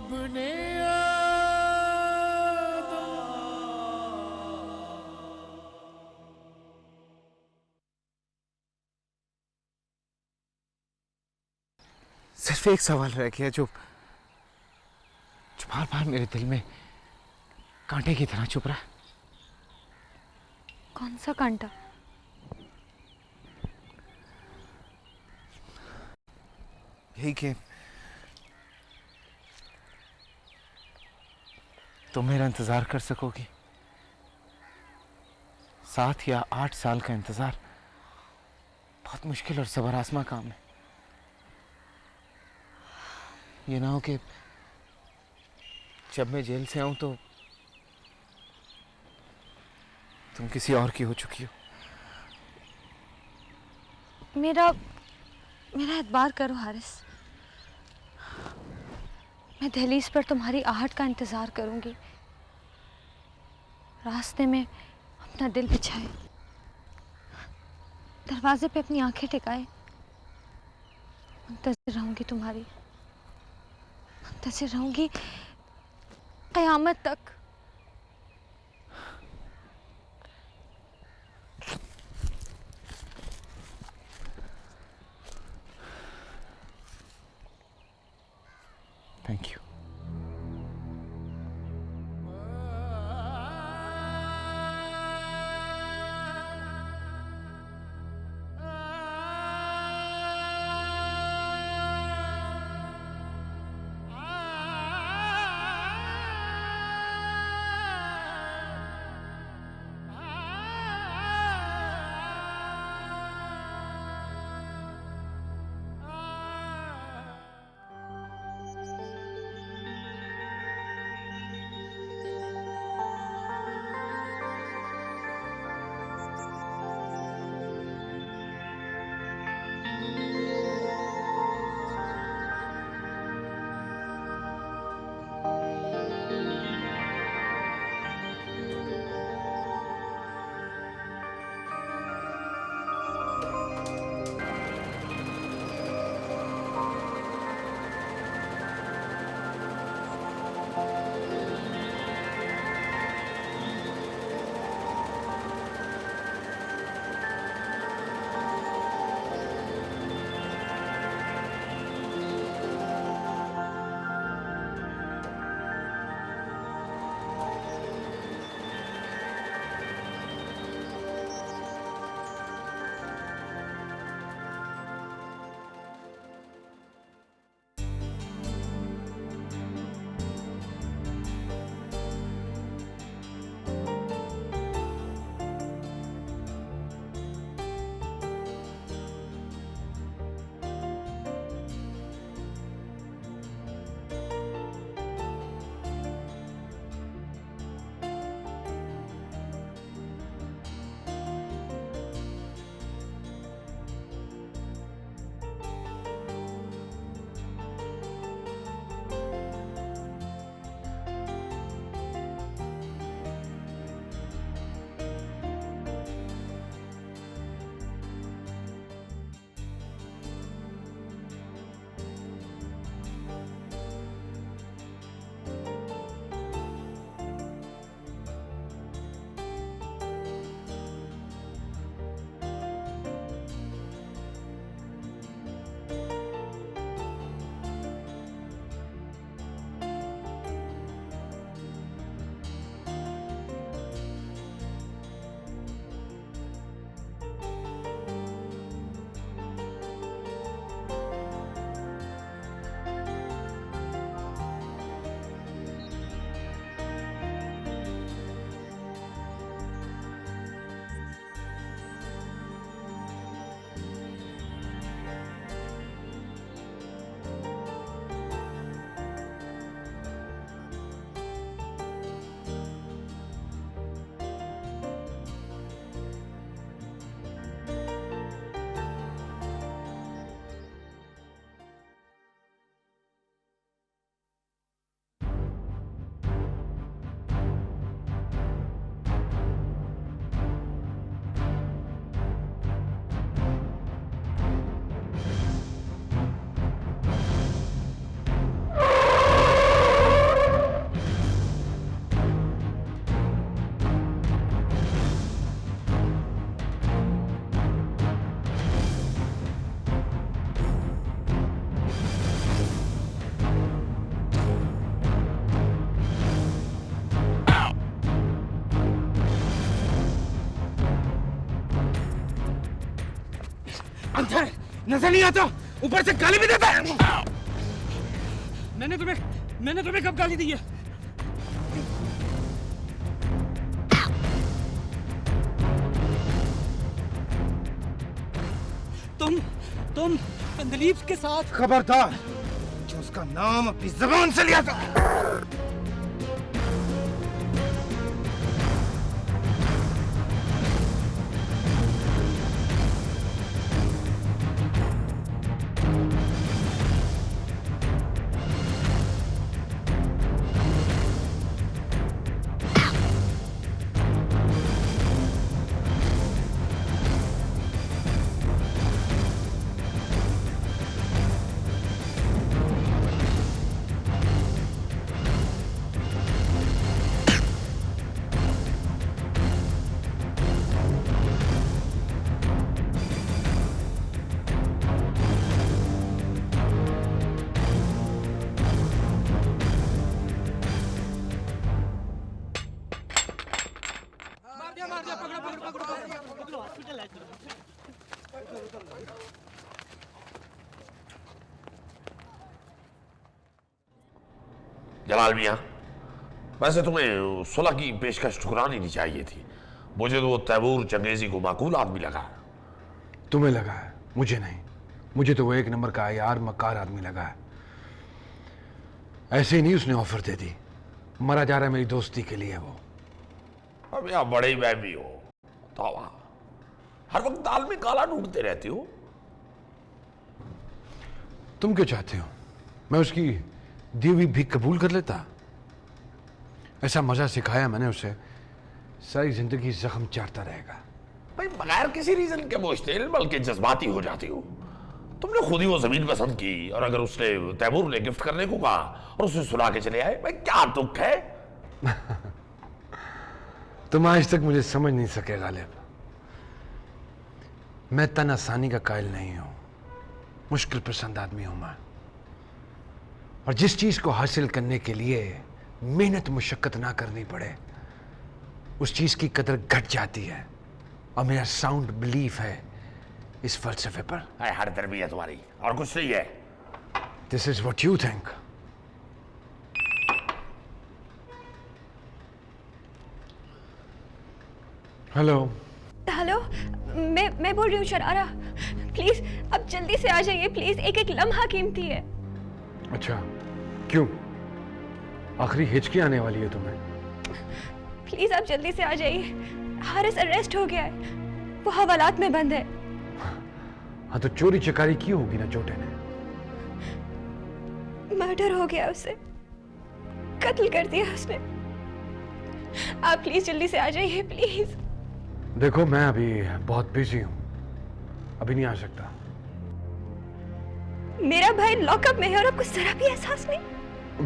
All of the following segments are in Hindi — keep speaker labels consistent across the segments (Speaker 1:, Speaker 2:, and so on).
Speaker 1: इब्ने सिर्फ एक सवाल रह गया जो बार बार मेरे दिल में कांटे की तरह चुभ रहा है।
Speaker 2: कौन सा कांटा?
Speaker 1: यही कि तुम मेरा इंतजार कर सकोगी। 7 या 8 साल का इंतजार बहुत मुश्किल और सबर आजमा काम है। ये ना हो कि जब मैं जेल से आऊं तो तुम किसी और की हो चुकी हो।
Speaker 2: मेरा मेरा एतबार करो हारिस। मैं दहलीज पर तुम्हारी आहट का इंतजार करूंगी। रास्ते में अपना दिल बिछाए, दरवाजे पे अपनी आंखें टिकाए, मुंतजिर रहूंगी तुम्हारी, मुंतजिर रहूंगी कयामत तक।
Speaker 1: Thank you. नजर नहीं आता, ऊपर से गाली भी देता है।
Speaker 3: मैंने तुम्हें कब गाली दी है? तुम दिलीप के साथ।
Speaker 1: खबरदार, जो उसका नाम अपनी जबान से लिया था।
Speaker 4: जलाल मियाँ, वैसे तुम्हें सुलह की पेशकश ठुकरानी नहीं चाहिए थी। मुझे तो वो तैमूर चंगेजी को माकूल आदमी लगा।
Speaker 5: तुम्हें लगा है, मुझे नहीं। मुझे तो वो एक नंबर का यार मक्कार आदमी लगा है। ऐसे ही नहीं उसने ऑफर दे दी, मरा जा रहा है मेरी दोस्ती के लिए वो।
Speaker 4: अब यहाँ बड़े ही वहमी हो, तौबा, हर वक्त दाल में काला ढूंढते रहते हो।
Speaker 5: तुम क्यों चाहते हो मैं उसकी दी हुई भी कबूल कर लेता? ऐसा मजा सिखाया मैंने उसे, सारी जिंदगी जख्म चाटता रहेगा।
Speaker 4: भाई बगैर किसी रीजन के मुश्तिल बल्कि जज्बाती हो जाती हो। तुमने खुद ही वो जमीन पसंद की और अगर उसने तैमूर ने गिफ्ट करने को कहा और उसे सुला के चले आए, भाई क्या दुख है?
Speaker 5: तुम आज तक मुझे समझ नहीं सके गालिब। मैं तन आसानी का कायल नहीं हूं, मुश्किल पसंद आदमी हूं मैं। और जिस चीज को हासिल करने के लिए मेहनत मुशक्कत ना करनी पड़े, उस चीज की कदर घट जाती है। और मेरा साउंड बिलीफ है इस फलसफे पर।
Speaker 4: हर तरबियत है तुम्हारी और कुछ नहीं है।
Speaker 5: This is what you think. Hello
Speaker 2: hello, मैं बोल रही हूँ शरारा। प्लीज अब जल्दी से आ जाइए प्लीज, एक एक लम्हा कीमती है।
Speaker 5: अच्छा, क्यों? आखिरी हिचकी आने वाली है तुम्हें?
Speaker 2: प्लीज आप जल्दी से आ जाइए। हारिस अरेस्ट हो गया है, वो हवालात में बंद है।
Speaker 5: हाँ तो चोरी चकारी की होगी ना छोटे ने?
Speaker 2: मर्डर हो गया, उसे कत्ल कर दिया उसने। आप प्लीज जल्दी से आ जाइए प्लीज।
Speaker 5: देखो मैं अभी बहुत बिजी हूं, अभी नहीं आ सकता।
Speaker 2: मेरा भाई लॉकअप में है और आपको जरा भी एहसास नहीं?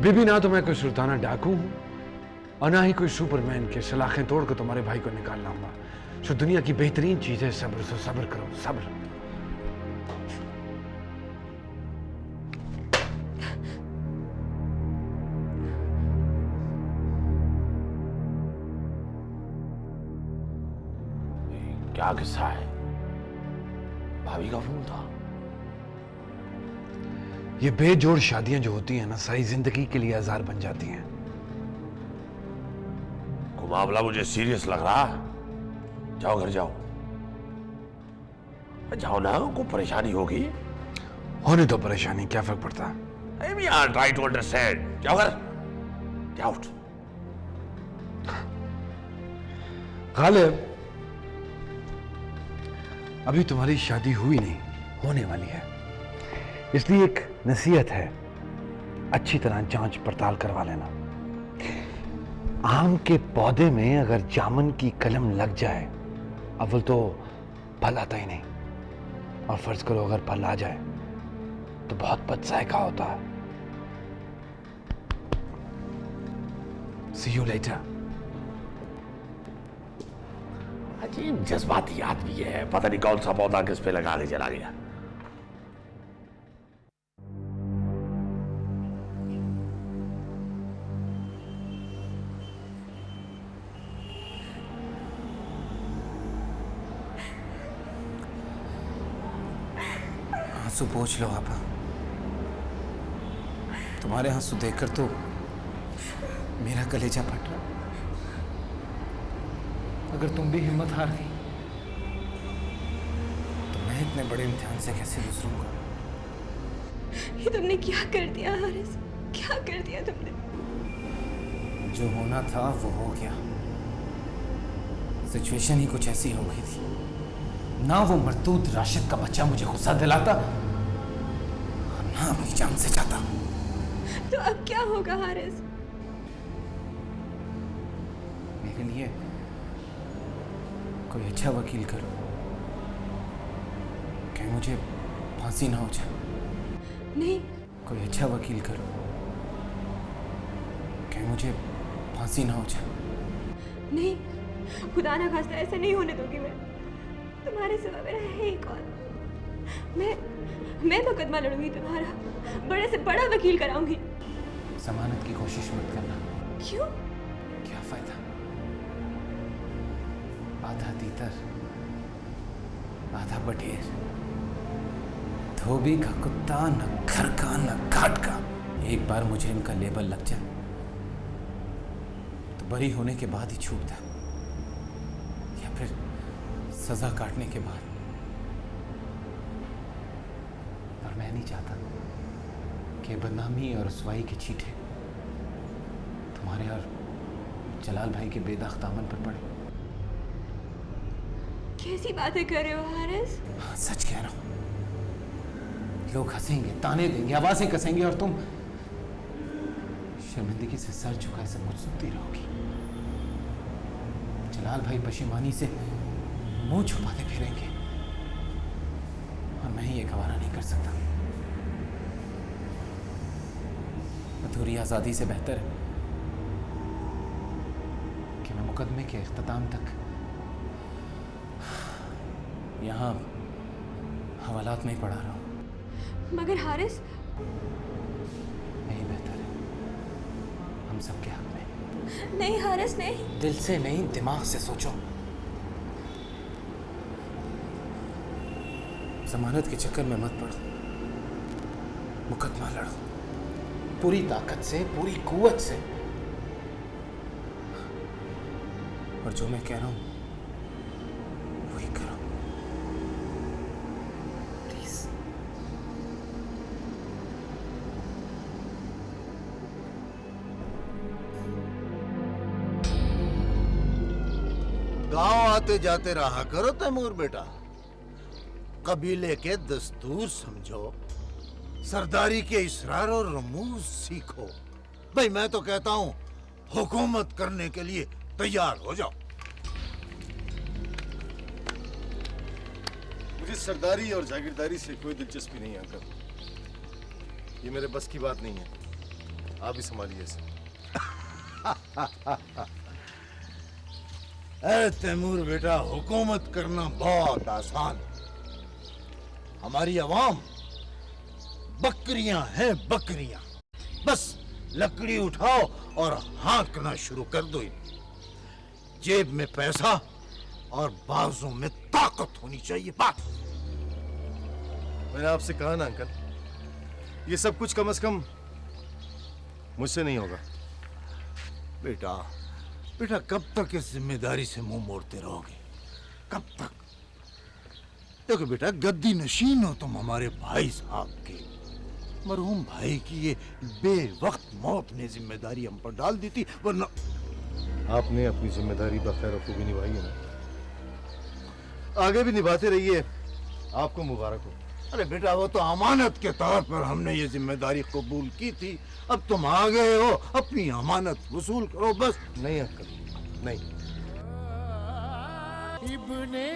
Speaker 5: बीबी, ना तो मैं कोई सुल्ताना डाकू हूं और ना ही कोई सुपरमैन के सलाखें तोड़ कर तुम्हारे भाई को निकाल लाऊंगा। सो दुनिया की बेहतरीन चीज है सब्र। सो सब्र करो, सब्र।
Speaker 4: क्या किस्सा है? भाभी का फोन था।
Speaker 5: ये बेजोड़ शादियां जो होती हैं ना, सारी जिंदगी के लिए आजार बन जाती हैं।
Speaker 4: को मामला मुझे सीरियस लग रहा। जाओ घर जाओ। जाओ ना, को परेशानी होगी।
Speaker 5: होने दो परेशानी, क्या फर्क पड़ता?
Speaker 4: Try to understand. जाओ घर, गेट आउट।
Speaker 5: गालिब, अभी तुम्हारी शादी हुई नहीं, होने वाली है। इसलिए एक नसीहत है, अच्छी तरह जांच पड़ताल करवा लेना। आम के पौधे में अगर जामुन की कलम लग जाए, अव्वल तो फल आता ही नहीं, और फर्ज करो अगर फल आ जाए तो बहुत बदजायका होता है। See you later.
Speaker 4: अजीब जज्बाती आदमी है, पता नहीं कौन सा पौधा किस पे लगा के चला गया।
Speaker 1: आंसू पोंछ लो आपा। तुम्हारे आंसू देखकर तो मेरा कलेजा फट रहा। अगर तुम भी हिम्मत हार गई तो मैं इतने बड़े इम्तिहान से कैसे गुजरूंगा?
Speaker 2: ये तुमने क्या कर दिया हारिस, क्या कर दिया तुमने?
Speaker 1: जो होना था वो हो गया। सिचुएशन ही कुछ ऐसी हो गई थी। ना वो मरदूद राशिद का बच्चा मुझे गुस्सा दिलाता और ना अपनी जान से जाता।
Speaker 2: तो अब क्या होगा हारिस?
Speaker 1: मेरे लिए कोई अच्छा वकील करो, कहीं मुझे फांसी ना हो जाए।
Speaker 2: नहीं,
Speaker 1: कोई अच्छा वकील करो, कहीं मुझे फांसी ना हो जाए।
Speaker 2: नहीं, खुदा ना खास्ता ऐसा नहीं होने दूंगी मैं। तुम्हारे सिवा मेरा है ही कौन? मैं मुकदमा लड़ूंगी तुम्हारा, बड़े से बड़ा वकील कराऊंगी।
Speaker 1: जमानत की कोशिश मत करना।
Speaker 2: क्यों?
Speaker 1: क्या फायदा? आधा तीतर आधा बटेर, धोबी का कुत्ता, न घर का न घाट का। एक बार मुजरिम का लेबल लग जाए तो बरी होने के बाद ही छूटता, या फिर सजा काटने के बाद। और मैं नहीं चाहता कि बदनामी और रुसवाई के छींटे तुम्हारे और जलाल भाई के बेदाग दामन पर पड़े।
Speaker 2: कैसी बातें कर रहे हो हारिस?
Speaker 1: हाँ, सच कह रहा हूं। लोग हंसेंगे, ताने देंगे, आवाजें कसेंगे और तुम शर्मिंदगी से सर झुकाए सब कुछ सुनती रहोगी। जलाल भाई पशिमानी से मुंह छुपाते फिरेंगे और मैं ये गवारा नहीं कर सकता। अधूरी आजादी से बेहतर है कि मैं मुकदमे के इख्तिताम तक यहाँ हवालात में ही पड़ा रहा हूं।
Speaker 2: मगर हारिस,
Speaker 1: यही बेहतर है, हम सबके हक में।
Speaker 2: नहीं हारिस नहीं।
Speaker 1: दिल से नहीं, दिमाग से सोचो। जमानत के चक्कर में मत पड़ो, मुकदमा लड़ो पूरी ताकत से, पूरी कुव्वत से। और जो मैं कह रहा हूं वही करो, प्लीज।
Speaker 6: गांव आते जाते रहा करो तैमूर बेटा, कबीले के दस्तूर समझो, सरदारी के इसरार और रमूज सीखो। भाई मैं तो कहता हूं हुकूमत करने के लिए तैयार हो जाओ।
Speaker 7: मुझे सरदारी और जागीरदारी से कोई दिलचस्पी नहीं अंकल, ये मेरे बस की बात नहीं है। आप ही संभालिए इसे।
Speaker 6: अरे तैमूर बेटा, हुकूमत करना बहुत आसान। हमारी अवाम बकरियां हैं, बकरियां। बस लकड़ी उठाओ और हाँकना शुरू कर दो। जेब में पैसा और बाजू में ताकत होनी चाहिए। बात
Speaker 7: मैंने आपसे कहा ना अंकल, ये सब कुछ कम से कम मुझसे नहीं होगा।
Speaker 6: बेटा बेटा, कब तक इस जिम्मेदारी से मुंह मोड़ते रहोगे? कब तक? देखो बेटा, गद्दी नशीन हो तुम हमारे भाई साहब के। मरहूम भाई की ये बेवक्त मौत ने जिम्मेदारी हम पर डाल दी थी, वरना
Speaker 7: आपने अपनी जिम्मेदारी बखैर खूबी निभाई है ना, आगे भी निभाते रहिए। आपको मुबारक हो।
Speaker 6: अरे बेटा, वो तो अमानत के तौर पर हमने ये जिम्मेदारी कबूल की थी। अब तुम आ गए हो, अपनी अमानत वसूल करो बस।
Speaker 7: नहीं अंकल, नहीं।
Speaker 6: इब्ने